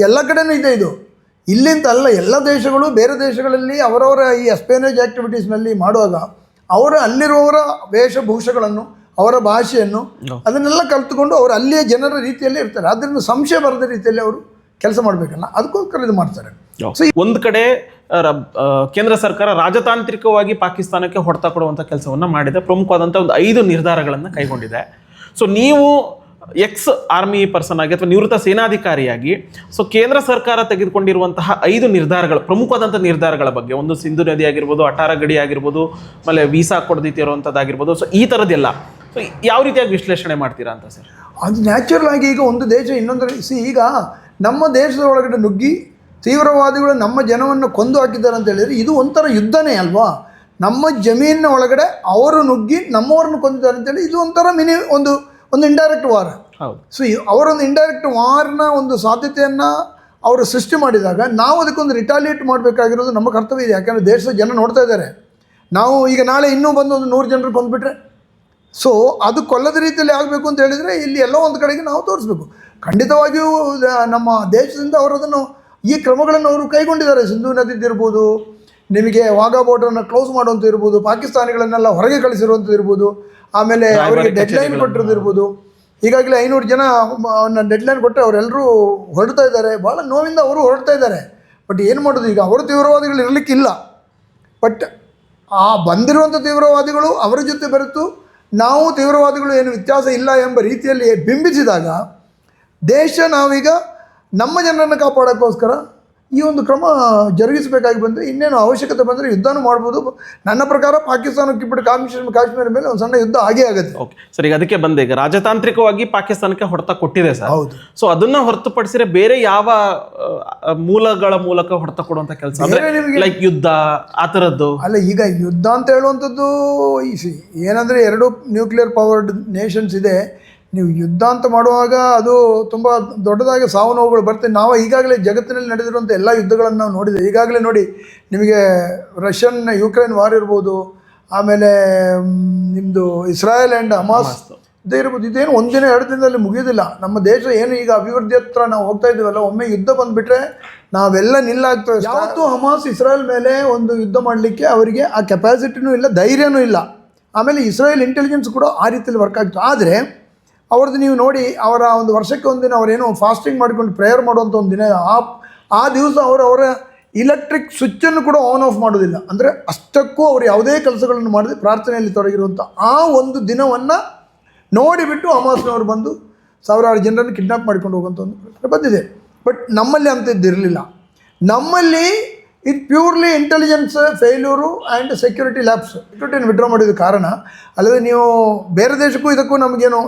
Speaker 2: ಎಲ್ಲ ಕಡೆನೂ ಇದೆ. ಇದು ಇಲ್ಲಿಂದ ಅಲ್ಲ, ಎಲ್ಲ ದೇಶಗಳು ಬೇರೆ ದೇಶಗಳಲ್ಲಿ ಅವರವರ ಈ ಎಸ್ಪೇನೇಜ್ ಆ್ಯಕ್ಟಿವಿಟೀಸ್ನಲ್ಲಿ ಮಾಡುವಾಗ ಅವರು ಅಲ್ಲಿರುವವರ ವೇಷಭೂಷಗಳನ್ನು, ಅವರ ಭಾಷೆಯನ್ನು ಅದನ್ನೆಲ್ಲ ಕಲ್ತುಕೊಂಡು ಅವರು ಅಲ್ಲಿಯ ಜನರ ರೀತಿಯಲ್ಲಿ ಇರ್ತಾರೆ. ಆದ್ದರಿಂದ ಸಂಶಯ ಬರದ ರೀತಿಯಲ್ಲಿ ಅವರು ಕೆಲಸ ಮಾಡಬೇಕಲ್ಲ, ಅದಕ್ಕೋಸ್ಕರ ಇದು ಮಾಡ್ತಾರೆ.
Speaker 1: ಸೊ ಒಂದು ಕಡೆ ಕೇಂದ್ರ ಸರ್ಕಾರ ರಾಜತಾಂತ್ರಿಕವಾಗಿ ಪಾಕಿಸ್ತಾನಕ್ಕೆ ಹೊಡೆತ ಕೊಡುವಂಥ ಕೆಲಸವನ್ನು ಮಾಡಿದೆ. ಪ್ರಮುಖವಾದಂಥ ಒಂದು 5 ನಿರ್ಧಾರಗಳನ್ನು ಕೈಗೊಂಡಿದೆ. ಸೊ ನೀವು ಎಕ್ಸ್ ಆರ್ಮಿ ಪರ್ಸನ್ ಆಗಿ ಅಥವಾ ನಿವೃತ್ತ ಸೇನಾಧಿಕಾರಿಯಾಗಿ ಸೊ ಕೇಂದ್ರ ಸರ್ಕಾರ ತೆಗೆದುಕೊಂಡಿರುವಂತಹ 5 ನಿರ್ಧಾರಗಳು, ಪ್ರಮುಖವಾದಂಥ ನಿರ್ಧಾರಗಳ ಬಗ್ಗೆ, ಒಂದು ಸಿಂಧು ನದಿ ಆಗಿರ್ಬೋದು, ಅಟಾರ ಗಡಿ ಆಗಿರ್ಬೋದು, ಆಮೇಲೆ ವೀಸಾ ಕೊಡದಿತ್ತಿರುವಂಥದ್ದಾಗಿರ್ಬೋದು, ಸೊ ಈ ಥರದ್ದೆಲ್ಲ ಸೊ ಯಾವ ರೀತಿಯಾಗಿ ವಿಶ್ಲೇಷಣೆ ಮಾಡ್ತೀರಾ ಅಂತ ಸರ್?
Speaker 2: ಅದು ನ್ಯಾಚುರಲ್ ಆಗಿ ಈಗ ಒಂದು ದೇಶ ಇನ್ನೊಂದರ ಈಗ ನಮ್ಮ ದೇಶದ ಒಳಗಡೆ ನುಗ್ಗಿ ತೀವ್ರವಾದಿಗಳು ನಮ್ಮ ಜನವನ್ನು ಕೊಂದು ಹಾಕಿದ್ದಾರೆ ಅಂತ ಹೇಳಿದರೆ ಇದು ಒಂಥರ ಯುದ್ಧನೇ ಅಲ್ವಾ? ನಮ್ಮ ಜಮೀನಿನ ಒಳಗಡೆ ಅವರು ನುಗ್ಗಿ ನಮ್ಮವ್ರನ್ನ ಕೊಂದಿದ್ದಾರೆ ಅಂತೇಳಿ ಇದು ಒಂಥರ ಒಂದು ಇಂಡೈರೆಕ್ಟ್ ವಾರ್.
Speaker 1: ಹೌದು.
Speaker 2: ಸೊ ಅವರೊಂದು ಇಂಡೈರೆಕ್ಟ್ ವಾರ್ನ ಒಂದು ಸಾಧ್ಯತೆಯನ್ನು ಅವರು ಸೃಷ್ಟಿ ಮಾಡಿದಾಗ ನಾವು ಅದಕ್ಕೊಂದು ರಿಟಾಲಿಯೇಟ್ ಮಾಡಬೇಕಾಗಿರೋದು ನಮ್ಮ ಕರ್ತವ್ಯ ಇದೆ. ಯಾಕಂದರೆ ದೇಶದ ಜನ ನೋಡ್ತಾ ಇದ್ದಾರೆ. ನಾವು ಈಗ ನಾಳೆ ಇನ್ನೂ ಬಂದು ಒಂದು 100 ಜನರು ಕೊಂದುಬಿಟ್ರೆ, ಸೊ ಅದು ಕೊಲ್ಲದ ರೀತಿಯಲ್ಲಿ ಆಗಬೇಕು ಅಂತ ಹೇಳಿದರೆ ಇಲ್ಲಿ ಎಲ್ಲೋ ಒಂದು ಕಡೆಗೆ ನಾವು ತೋರಿಸ್ಬೇಕು. ಖಂಡಿತವಾಗಿಯೂ ನಮ್ಮ ದೇಶದಿಂದ ಅವರದನ್ನು ಈ ಕ್ರಮಗಳನ್ನು ಅವರು ಕೈಗೊಂಡಿದ್ದಾರೆ. ಸಿಂಧು ನದಿದ್ದಿರ್ಬೋದು, ನಿಮಗೆ ವಾಘಾ ಬಾರ್ಡರನ್ನು ಕ್ಲೋಸ್ ಮಾಡುವಂಥ ಇರ್ಬೋದು, ಪಾಕಿಸ್ತಾನಿಗಳನ್ನೆಲ್ಲ ಹೊರಗೆ ಕಳಿಸಿರುವಂಥದ್ದು ಇರ್ಬೋದು, ಆಮೇಲೆ ಅವರಿಗೆ ಡೆಡ್ಲೈನ್ ಕೊಟ್ಟಿರೋದಿರ್ಬೋದು. ಈಗಾಗಲೇ 500 ಜನ ಡೆಡ್ಲೈನ್ ಕೊಟ್ಟರೆ ಅವರೆಲ್ಲರೂ ಹೊರಡ್ತಾ ಇದ್ದಾರೆ. ಭಾಳ ನೋವಿಂದ ಅವರು ಹೊರಡ್ತಾ ಇದ್ದಾರೆ. ಬಟ್ ಏನು ಮಾಡೋದು, ಈಗ ಅವರು ತೀವ್ರವಾದಿಗಳು ಇರಲಿಕ್ಕಿಲ್ಲ. ಬಟ್ ಆ ಬಂದಿರುವಂಥ ತೀವ್ರವಾದಿಗಳು ಅವರ ಜೊತೆ ಬೆರೆತು ನಾವು ತೀವ್ರವಾದಿಗಳು ಏನು ವ್ಯತ್ಯಾಸ ಇಲ್ಲ ಎಂಬ ರೀತಿಯಲ್ಲಿ ಬಿಂಬಿಸಿದಾಗ ದೇಶ ನಾವೀಗ ನಮ್ಮ ಜನರನ್ನು ಕಾಪಾಡೋಕ್ಕೋಸ್ಕರ ಈ ಒಂದು ಕ್ರಮ ಜರುಗಿಸಬೇಕಾಗಿ ಬಂದರೆ ಇನ್ನೇನು ಅವಶ್ಯಕತೆ ಬಂದರೆ ಯುದ್ಧನೂ ಮಾಡ್ಬೋದು. ನನ್ನ ಪ್ರಕಾರ ಪಾಕಿಸ್ತಾನಕ್ಕೆ ಬಿಟ್ಟು ಕಾಶ್ಮೀರ ಮೇಲೆ ಒಂದು ಸಣ್ಣ ಯುದ್ಧ ಆಗೇ ಆಗುತ್ತೆ.
Speaker 1: ಓಕೆ ಸರ್, ಈಗ ಅದಕ್ಕೆ ಬಂದೆ. ಈಗ ರಾಜತಾಂತ್ರಿಕವಾಗಿ ಪಾಕಿಸ್ತಾನಕ್ಕೆ ಹೊಡೆತ ಕೊಟ್ಟಿದೆ ಸರ್.
Speaker 2: ಹೌದು.
Speaker 1: ಸೊ ಅದನ್ನ ಹೊರತುಪಡಿಸಿದ್ರೆ ಬೇರೆ ಯಾವ ಮೂಲಗಳ ಮೂಲಕ ಹೊಡೆತ ಕೊಡುವಂಥ ಕೆಲಸ ಲೈಕ್ ಯುದ್ಧ ಆ ಥರದ್ದು
Speaker 2: ಅಲ್ಲ. ಈಗ ಯುದ್ಧ ಅಂತ ಹೇಳುವಂಥದ್ದು ಏನಂದರೆ 2 ನ್ಯೂಕ್ಲಿಯರ್ ಪವರ್ಡ್ ನೇಷನ್ಸ್ ಇದೆ. ನೀವು ಯುದ್ಧ ಅಂತ ಮಾಡುವಾಗ ಅದು ತುಂಬ ದೊಡ್ಡದಾಗಿ ಸಾವು ನೋವುಗಳು ಬರ್ತವೆ. ನಾವು ಈಗಾಗಲೇ ಜಗತ್ತಿನಲ್ಲಿ ನಡೆದಿರುವಂಥ ಎಲ್ಲ ಯುದ್ಧಗಳನ್ನು ನಾವು ನೋಡಿದ್ದೇವೆ. ಈಗಾಗಲೇ ನೋಡಿ, ನಿಮಗೆ ರಷ್ಯನ್ ಯುಕ್ರೇನ್ ವಾರ್ ಇರ್ಬೋದು, ಆಮೇಲೆ ನಿಮ್ಮದು ಇಸ್ರಾಯೇಲ್ ಆ್ಯಂಡ್ ಹಮಾಸ್ ಇದೇ ಇರ್ಬೋದು. ಇದೇನು ಒಂದಿನ 2 ದಿನದಲ್ಲಿ ಮುಗಿಯೋದಿಲ್ಲ. ನಮ್ಮ ದೇಶ ಏನು ಈಗ ಅಭಿವೃದ್ಧಿ ಹತ್ರ ನಾವು ಹೋಗ್ತಾ ಇದ್ದೀವಲ್ಲ, ಒಮ್ಮೆ ಯುದ್ಧ ಬಂದುಬಿಟ್ರೆ ನಾವೆಲ್ಲ ನಿಲ್ಲಾಗ್ತೇವೆ. ಯಾವತ್ತೂ ಹಮಾಸ್ ಇಸ್ರಾಯೇಲ್ ಮೇಲೆ ಒಂದು ಯುದ್ಧ ಮಾಡಲಿಕ್ಕೆ ಅವರಿಗೆ ಆ ಕೆಪಾಸಿಟಿನೂ ಇಲ್ಲ, ಧೈರ್ಯನೂ ಇಲ್ಲ. ಆಮೇಲೆ ಇಸ್ರಾಯೇಲ್ ಇಂಟೆಲಿಜೆನ್ಸ್ ಕೂಡ ಆ ರೀತಿಯಲ್ಲಿ ವರ್ಕ್ ಆಗ್ತದೆ. ಆದರೆ ಅವ್ರದ್ದು ನೀವು ನೋಡಿ, ಅವರ ಒಂದು ವರ್ಷಕ್ಕೆ ಒಂದಿನ ಅವರೇನೋ ಫಾಸ್ಟಿಂಗ್ ಮಾಡಿಕೊಂಡು ಪ್ರೇಯರ್ ಮಾಡುವಂಥ ಒಂದು ದಿನ, ಆ ದಿವಸ ಅವರ ಇಲೆಕ್ಟ್ರಿಕ್ ಸ್ವಿಚ್ಚನ್ನು ಕೂಡ ಆನ್ ಆಫ್ ಮಾಡೋದಿಲ್ಲ. ಅಂದರೆ ಅಷ್ಟಕ್ಕೂ ಅವರು ಯಾವುದೇ ಕೆಲಸಗಳನ್ನು ಮಾಡದೆ ಪ್ರಾರ್ಥನೆಯಲ್ಲಿ ತೊಡಗಿರುವಂಥ ಆ ಒಂದು ದಿನವನ್ನು ನೋಡಿಬಿಟ್ಟು ಹಮಾಸ್ನವರು ಬಂದು ಸಾವಿರಾರು ಜನರನ್ನು ಕಿಡ್ನಾಪ್ ಮಾಡಿಕೊಂಡು ಹೋಗುವಂಥ ಒಂದು ಪ್ರಶ್ನೆ ಬಂದಿದೆ. ಬಟ್ ನಮ್ಮಲ್ಲಿ ಅಂಥದ್ದಿರಲಿಲ್ಲ. ನಮ್ಮಲ್ಲಿ ಇದು purely intelligence failure and security ಸೆಕ್ಯೂರಿಟಿಯನ್ನು ವಿಡ್ರಾ ಮಾಡಿದ ಕಾರಣ. ಅಲ್ಲದೆ ನೀವು ಬೇರೆ ದೇಶಕ್ಕೂ ಇದಕ್ಕೂ ನಮಗೇನು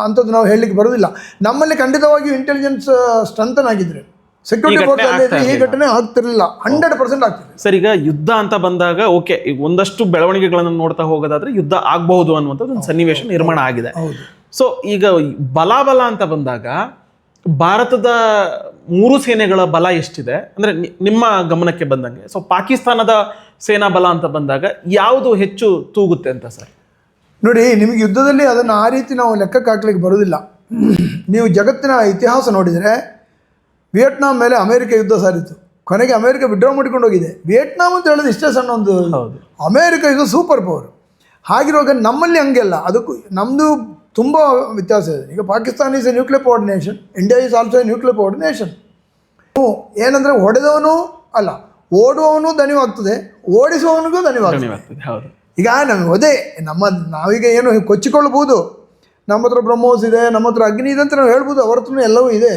Speaker 2: ಅಂಥದ್ದು ನಾವು ಹೇಳಲಿಕ್ಕೆ ಬರೋದಿಲ್ಲ. ನಮ್ಮಲ್ಲಿ ಖಂಡಿತವಾಗಿಯೂ ಇಂಟೆಲಿಜೆನ್ಸ್ ಸ್ಟ್ರೆಂಥನ್ ಆಗಿದ್ರೆ ಸೆಕ್ಯೂರಿಟಿ ಫೋರ್ಸ್ ಈ ಘಟನೆ ಆಗ್ತಿರಲಿಲ್ಲ. 100% ಆಗ್ತಿದೆ.
Speaker 1: ಸರ್, ಈಗ ಯುದ್ಧ ಅಂತ ಬಂದಾಗ ಓಕೆ, ಈಗ ಒಂದಷ್ಟು ಬೆಳವಣಿಗೆಗಳನ್ನು ನೋಡ್ತಾ ಹೋಗೋದಾದ್ರೆ ಯುದ್ಧ ಆಗಬಹುದು ಅನ್ನುವಂಥದ್ದು ಒಂದು ಸನ್ನಿವೇಶ ನಿರ್ಮಾಣ ಆಗಿದೆ. ಸೊ ಈಗ ಬಲ ಅಂತ ಬಂದಾಗ ಭಾರತದ 3 ಸೇನೆಗಳ ಬಲ ಎಷ್ಟಿದೆ ಅಂದರೆ ನಿಮ್ಮ ಗಮನಕ್ಕೆ ಬಂದಂಗೆ? ಸೊ ಪಾಕಿಸ್ತಾನದ ಸೇನಾ ಬಲ ಅಂತ ಬಂದಾಗ ಯಾವುದು ಹೆಚ್ಚು ತೂಗುತ್ತೆ ಅಂತ ಸರ್?
Speaker 2: ನೋಡಿ, ನಿಮಗೆ ಯುದ್ಧದಲ್ಲಿ ಅದನ್ನು ಆ ರೀತಿ ನಾವು ಲೆಕ್ಕಕ್ಕೆ ಹಾಕ್ಲಿಕ್ಕೆ ಬರೋದಿಲ್ಲ. ನೀವು ಜಗತ್ತಿನ ಇತಿಹಾಸ ನೋಡಿದರೆ ವಿಯೆಟ್ನಾಂ ಮೇಲೆ ಅಮೇರಿಕ ಯುದ್ಧ ಸಾರಿತು. ಕೊನೆಗೆ ಅಮೇರಿಕ ವಿಡ್ರಾ ಮಾಡಿಕೊಂಡು ಹೋಗಿದೆ. ವಿಯೆಟ್ನಾಂ ಅಂತ ಹೇಳೋದು ಇಷ್ಟೇ ಸಣ್ಣ ಒಂದು, ಅಮೇರಿಕ ಇದು ಸೂಪರ್ ಪವರ್. ಹಾಗಿರುವಾಗ ನಮ್ಮಲ್ಲಿ ಹಂಗೆಲ್ಲ, ಅದಕ್ಕೂ ನಮ್ಮದು ತುಂಬ ವ್ಯತ್ಯಾಸ ಇದೆ. ಈಗ Pakistan is A nuclear powered nation, India is also A nuclear powered nation. ಏನಂದರೆ ಹೊಡೆದವನು ಅಲ್ಲ, ಓಡುವವನು ದಣಿವಾಗ್ತದೆ, ಓಡಿಸುವವನಿಗೂ ದಣಿವಾಗ್ತದೆ.
Speaker 1: ಹೌದು.
Speaker 2: ಈಗ ನಮಗೆ ಅದೇ ನಾವೀಗ ಏನು ಕೊಚ್ಚಿಕೊಳ್ಳಬಹುದು, ನಮ್ಮ ಹತ್ರ ಬ್ರಹ್ಮೋಸ್ ಇದೆ, ನಮ್ಮ ಹತ್ರ ಅಗ್ನಿ ಇದೆ ಅಂತ ನಾವು ಹೇಳ್ಬೋದು, ಅವ್ರ ಹತ್ರನೂ ಎಲ್ಲವೂ ಇದೆ,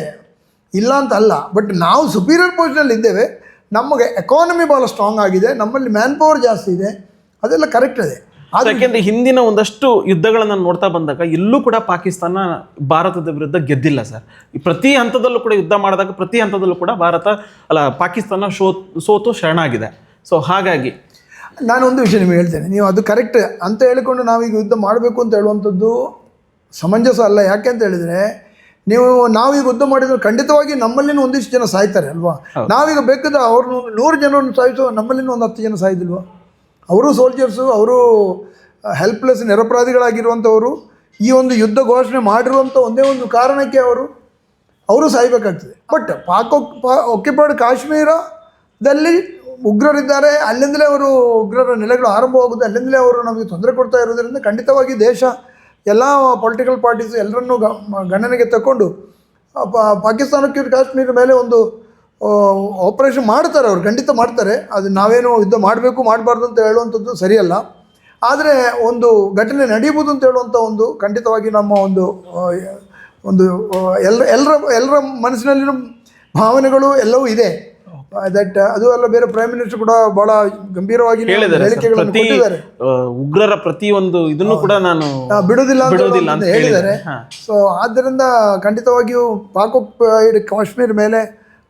Speaker 2: ಇಲ್ಲ ಅಂತ ಅಲ್ಲ. ಬಟ್ ನಾವು ಸುಪೀರಿಯರ್ ಪೊಸಿಷನಲ್ಲಿ ಇದ್ದೇವೆ, ನಮಗೆ ಎಕಾನಮಿ ಭಾಳ ಸ್ಟ್ರಾಂಗ್ ಆಗಿದೆ, ನಮ್ಮಲ್ಲಿ ಮ್ಯಾನ್ ಪವರ್ ಜಾಸ್ತಿ ಇದೆ, ಅದೆಲ್ಲ ಕರೆಕ್ಟ್ ಇದೆ.
Speaker 1: ಯಾಕೆಂದ್ರೆ ಹಿಂದಿನ ಒಂದಷ್ಟು ಯುದ್ಧಗಳನ್ನು ನೋಡ್ತಾ ಬಂದಾಗ ಎಲ್ಲೂ ಕೂಡ ಪಾಕಿಸ್ತಾನ ಭಾರತದ ವಿರುದ್ಧ ಗೆದ್ದಿಲ್ಲ ಸರ್. ಪ್ರತಿ ಹಂತದಲ್ಲೂ ಕೂಡ ಯುದ್ಧ ಮಾಡಿದಾಗ ಪ್ರತಿ ಹಂತದಲ್ಲೂ ಕೂಡ ಪಾಕಿಸ್ತಾನ ಸೋತು ಶರಣಾಗಿದೆ. ಸೊ ಹಾಗಾಗಿ
Speaker 2: ನಾನು ಒಂದು ವಿಷಯ ನಿಮಗೆ ಹೇಳ್ತೇನೆ, ನೀವು ಅದು ಕರೆಕ್ಟ್ ಅಂತ ಹೇಳಿಕೊಂಡು ನಾವೀಗ ಯುದ್ಧ ಮಾಡಬೇಕು ಅಂತ ಹೇಳುವಂಥದ್ದು ಸಮಂಜಸ ಅಲ್ಲ. ಯಾಕೆ ಅಂತ ಹೇಳಿದರೆ, ನಾವೀಗ ಯುದ್ಧ ಮಾಡಿದ್ರೆ ಖಂಡಿತವಾಗಿ ನಮ್ಮಲ್ಲಿನ ಒಂದಿಷ್ಟು ಜನ ಸಾಯ್ತಾರೆ ಅಲ್ವಾ. ನಾವೀಗ ಬೇಕಾದ ಅವ್ರನ್ನ 100 ಜನರನ್ನು ಸಾಯಿಸೋ, ನಮ್ಮಲ್ಲಿನ ಒಂದು 10 ಜನ ಸಾಯ್ದಿಲ್ವಾ? ಅವರು ಸೋಲ್ಜರ್ಸು, ಅವರು ಹೆಲ್ಪ್ಲೆಸ್ ನಿರಪರಾಧಿಗಳಾಗಿರುವಂಥವರು, ಈ ಒಂದು ಯುದ್ಧ ಘೋಷಣೆ ಮಾಡಿರುವಂಥ ಒಂದೇ ಒಂದು ಕಾರಣಕ್ಕೆ ಅವರು ಸಾಯಬೇಕಾಗ್ತದೆ. ಬಟ್ ಆಕ್ಯುಪೈಡ್ ಕಾಶ್ಮೀರದಲ್ಲಿ ಉಗ್ರರಿದ್ದಾರೆ, ಅಲ್ಲಿಂದಲೇ ಉಗ್ರರ ನೆಲೆಗಳು ಆರಂಭವಾಗುತ್ತೆ, ಅಲ್ಲಿಂದಲೇ ಅವರು ನಮಗೆ ತೊಂದರೆ ಕೊಡ್ತಾ ಇರೋದರಿಂದ ಖಂಡಿತವಾಗಿ ದೇಶ ಎಲ್ಲ ಪೊಲಿಟಿಕಲ್ ಪಾರ್ಟೀಸು ಎಲ್ಲರನ್ನೂ ಗಣನೆಗೆ ತಗೊಂಡು ಪಾಕಿಸ್ತಾನಕ್ಕೆ ಕಾಶ್ಮೀರ ಮೇಲೆ ಒಂದು ಆಪರೇಷನ್ ಮಾಡ್ತಾರೆ, ಅವ್ರು ಖಂಡಿತ ಮಾಡ್ತಾರೆ. ಅದು ನಾವೇನು ಯುದ್ಧ ಮಾಡಬೇಕು ಮಾಡಬಾರ್ದು ಅಂತ ಹೇಳುವಂಥದ್ದು ಸರಿಯಲ್ಲ. ಆದರೆ ಒಂದು ಘಟನೆ ನಡೀಬೋದು ಅಂತ ಹೇಳುವಂಥ ಒಂದು ಖಂಡಿತವಾಗಿ ನಮ್ಮ ಒಂದು ಎಲ್ಲರ ಮನಸ್ಸಿನಲ್ಲಿನ ಭಾವನೆಗಳು ಎಲ್ಲವೂ ಇದೆ. ಅದು ಅಲ್ಲ, ಬೇರೆ ಪ್ರೈಮ್ ಮಿನಿಸ್ಟರ್ ಕೂಡ ಬಹಳ ಗಂಭೀರವಾಗಿ ಹೇಳಿಕೆಗಳನ್ನು ಕೊಟ್ಟಿದ್ದಾರೆ.
Speaker 1: ಉಗ್ರರ ಪ್ರತಿಯೊಂದು ಇದನ್ನು ಕೂಡ ನಾನು
Speaker 2: ಬಿಡುವುದಿಲ್ಲ ಅಂತ ಹೇಳಿದ್ದಾರೆ. ಸೊ ಆದ್ದರಿಂದ ಖಂಡಿತವಾಗಿಯೂ ಕಾಶ್ಮೀರ ಮೇಲೆ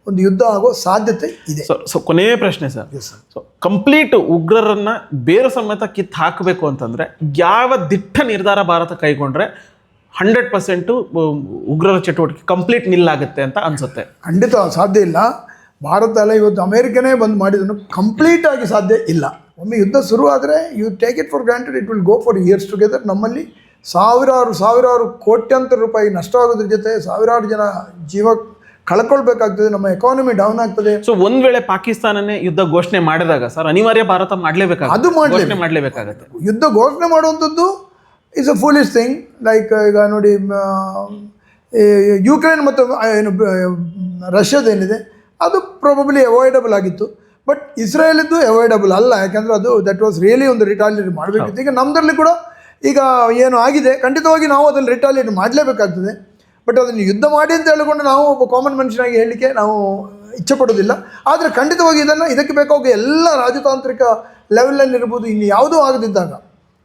Speaker 2: ಒಂದು ಯುದ್ಧ ಆಗೋ ಸಾಧ್ಯತೆ ಇದೆ.
Speaker 1: ಸೊ ಕೊನೆಯ ಪ್ರಶ್ನೆ ಸರ್, ಸೊ ಕಂಪ್ಲೀಟ್ ಉಗ್ರರನ್ನ ಬೇರು ಸಮೇತ ಕಿತ್ತು ಹಾಕಬೇಕು ಅಂತಂದ್ರೆ ಯಾವ ದಿಟ್ಟ ನಿರ್ಧಾರ ಭಾರತ ಕೈಗೊಂಡ್ರೆ 100% ಉಗ್ರರ ಚಟುವಟಿಕೆ ಕಂಪ್ಲೀಟ್ ನಿಲ್ಲಾಗುತ್ತೆ ಅಂತ ಅನ್ಸುತ್ತೆ?
Speaker 2: ಖಂಡಿತ ಸಾಧ್ಯ ಇಲ್ಲ. ಭಾರತ ಅಲ್ಲ, ಇವತ್ತು ಅಮೇರಿಕನೇ ಬಂದು ಮಾಡಿದನು ಕಂಪ್ಲೀಟ್ ಆಗಿ ಸಾಧ್ಯ ಇಲ್ಲ. ಒಮ್ಮೆ ಯುದ್ಧ ಶುರು ಆದರೆ you take it for granted, it will go for years together. ನಮ್ಮಲ್ಲಿ ಸಾವಿರಾರು ಕೋಟ್ಯಾಂತರ ರೂಪಾಯಿ ನಷ್ಟ ಆಗೋದ್ರ ಜೊತೆ ಸಾವಿರಾರು ಜನ ಜೀವ ಕಳ್ಕೊಳ್ಬೇಕಾಗ್ತದೆ, ನಮ್ಮ ಎಕಾನಮಿ ಡೌನ್ ಆಗ್ತದೆ.
Speaker 1: ಸೊ ಒಂದ್ ವೇಳೆ ಪಾಕಿಸ್ತಾನನೇ ಯುದ್ಧ ಘೋಷಣೆ ಮಾಡಿದಾಗ ಸರ್ ಅನಿವಾರ್ಯ ಭಾರತ ಮಾಡಲೇಬೇಕಾಗುತ್ತೆ.
Speaker 2: ಯುದ್ಧ ಘೋಷಣೆ ಮಾಡುವಂಥದ್ದು is a foolish thing. Like ಈಗ ನೋಡಿ, ಯುಕ್ರೇನ್ ಮತ್ತು ಏನು ರಷ್ಯಾದೇನಿದೆ ಅದು ಪ್ರಾಬಬ್ಲಿ ಅವಾಯ್ಡಬಲ್ ಆಗಿತ್ತು. ಬಟ್ ಇಸ್ರೇಲಿದ್ದು ಅವಾಯ್ಡಬಲ್ ಅಲ್ಲ, ಯಾಕೆಂದರೆ ದಟ್ ವಾಸ್ ರಿಯಲಿ ಒಂದು ರಿಟಾಲಿಯೇಟ್ ಮಾಡಬೇಕಿತ್ತು. ಈಗ ನಮ್ಮದ್ರಲ್ಲಿ ಕೂಡ ಈಗ ಏನು ಆಗಿದೆ, ಖಂಡಿತವಾಗಿ ನಾವು ಅದನ್ನು ರಿಟಾಲಿಯೇಟ್ ಮಾಡಲೇಬೇಕಾಗ್ತದೆ. ಬಟ್ ಅದನ್ನು ಯುದ್ಧ ಮಾಡಿ ಅಂತ ಹೇಳಿಕೊಂಡು ನಾವು ಒಬ್ಬ ಕಾಮನ್ ಮನುಷ್ಯನಾಗಿ ಹೇಳಲಿಕ್ಕೆ ನಾವು ಇಚ್ಛೆ ಪಡೋದಿಲ್ಲ. ಆದರೆ ಖಂಡಿತವಾಗಿ ಇದಕ್ಕೆ ಬೇಕಾಗುವ ಎಲ್ಲ ರಾಜತಾಂತ್ರಿಕ ಲೆವೆಲಲ್ಲಿ ಇರ್ಬೋದು, ಇನ್ನು ಯಾವುದೂ ಆಗದಿದ್ದಾಗ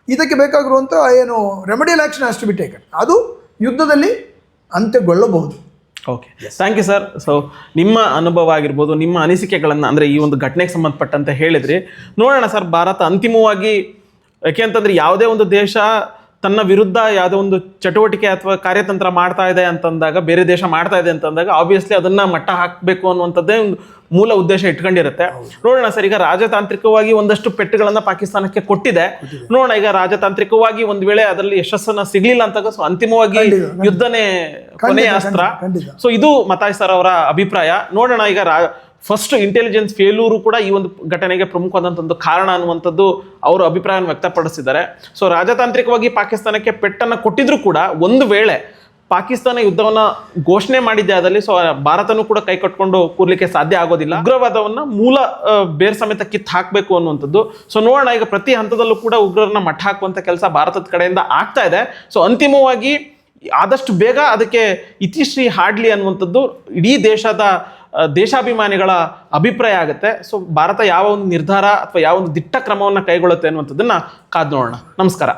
Speaker 2: ಇದಕ್ಕೆ ಬೇಕಾಗಿರುವಂಥ ಏನು remedial action has to be taken, ಅದು ಯುದ್ಧದಲ್ಲಿ ಅಂತ್ಯಗೊಳ್ಳಬಹುದು.
Speaker 1: Okay, thank you sir. So ನಿಮ್ಮ ಅನುಭವ ಆಗಿರ್ಬೋದು, ನಿಮ್ಮ ಅನಿಸಿಕೆಗಳನ್ನು ಅಂದರೆ ಈ ಒಂದು ಘಟನೆಗೆ ಸಂಬಂಧಪಟ್ಟಂತೆ ಹೇಳಿದ್ರಿ. ನೋಡೋಣ ಸರ್, ಭಾರತ ಅಂತಿಮವಾಗಿ, ಯಾಕೆ ಅಂತಂದರೆ ಯಾವುದೇ ಒಂದು ದೇಶ ತನ್ನ ವಿರುದ್ಧ ಯಾವುದೋ ಒಂದು ಚಟುವಟಿಕೆ ಅಥವಾ ಕಾರ್ಯತಂತ್ರ ಮಾಡ್ತಾ ಇದೆ ಅಂತಂದಾಗ, ಬೇರೆ ದೇಶ ಮಾಡ್ತಾ ಇದೆ ಅಂತಂದಾಗ ಆಬ್ವಿಯಸ್ಲಿ ಅದನ್ನು ಮಟ್ಟ ಹಾಕಬೇಕು ಅನ್ನುವಂಥದ್ದೇ ಒಂದು ಮೂಲ ಉದ್ದೇಶ ಇಟ್ಕೊಂಡಿರುತ್ತೆ. ನೋಡೋಣ ಸರ್, ಈಗ ರಾಜತಾಂತ್ರಿಕವಾಗಿ ಒಂದಷ್ಟು ಪೆಟ್ಟುಗಳನ್ನು ಪಾಕಿಸ್ತಾನಕ್ಕೆ ಕೊಟ್ಟಿದೆ. ನೋಡೋಣ ಈಗ ರಾಜತಾಂತ್ರಿಕವಾಗಿ ಒಂದು ವೇಳೆ ಅದರಲ್ಲಿ ಯಶಸ್ಸನ್ನು ಸಿಗಲಿಲ್ಲ ಅಂತಾಗ ಸೊ ಅಂತಿಮವಾಗಿ ಯುದ್ಧನೇ ಕೊನೆಯ ಅಸ್ತ್ರ. ಸೊ ಇದು ಮತಾಯ್ ಸರ್ ಅವರ ಅಭಿಪ್ರಾಯ. ನೋಡೋಣ, ಈಗ ಫಸ್ಟ್ ಇಂಟೆಲಿಜೆನ್ಸ್ ಫೇಲ್ಯೂರು ಕೂಡ ಈ ಒಂದು ಘಟನೆಗೆ ಪ್ರಮುಖವಾದಂಥ ಒಂದು ಕಾರಣ ಅನ್ನುವಂಥದ್ದು ಅವರು ಅಭಿಪ್ರಾಯವನ್ನು ವ್ಯಕ್ತಪಡಿಸಿದ್ದಾರೆ. ಸೊ ರಾಜತಾಂತ್ರಿಕವಾಗಿ ಪಾಕಿಸ್ತಾನಕ್ಕೆ ಪೆಟ್ಟನ್ನು ಕೊಟ್ಟಿದ್ರು ಕೂಡ ಒಂದು ವೇಳೆ ಪಾಕಿಸ್ತಾನ ಯುದ್ಧವನ್ನು ಘೋಷಣೆ ಮಾಡಿದ್ದೆ ಆದಲ್ಲಿ ಸೊ ಭಾರತನೂ ಕೂಡ ಕೈ ಕಟ್ಕೊಂಡು ಕೂರ್ಲಿಕ್ಕೆ ಸಾಧ್ಯ ಆಗೋದಿಲ್ಲ. ಉಗ್ರವಾದವನ್ನು ಮೂಲ ಬೇರ್ ಸಮೇತ ಕಿತ್ತು ಹಾಕಬೇಕು ಅನ್ನುವಂಥದ್ದು. ಸೊ ನೋಡೋಣ, ಈಗ ಪ್ರತಿ ಹಂತದಲ್ಲೂ ಕೂಡ ಉಗ್ರರನ್ನ ಮಟ್ಟ ಹಾಕುವಂಥ ಕೆಲಸ ಭಾರತದ ಕಡೆಯಿಂದ ಆಗ್ತಾ ಇದೆ. ಸೊ ಅಂತಿಮವಾಗಿ ಆದಷ್ಟು ಬೇಗ ಅದಕ್ಕೆ ಇತಿಶ್ರೀ ಹಾಡ್ಲಿ ಅನ್ನುವಂಥದ್ದು ಇಡೀ ದೇಶಾಭಿಮಾನಿಗಳ ಅಭಿಪ್ರಾಯ ಆಗುತ್ತೆ. ಸೊ ಭಾರತ ಯಾವ ಒಂದು ನಿರ್ಧಾರ ಅಥವಾ ಯಾವ ಒಂದು ದಿಟ್ಟ ಕ್ರಮವನ್ನು ಕೈಗೊಳ್ಳುತ್ತೆ ಅನ್ನುವಂಥದ್ದನ್ನು ಕಾದು ನೋಡೋಣ. ನಮಸ್ಕಾರ.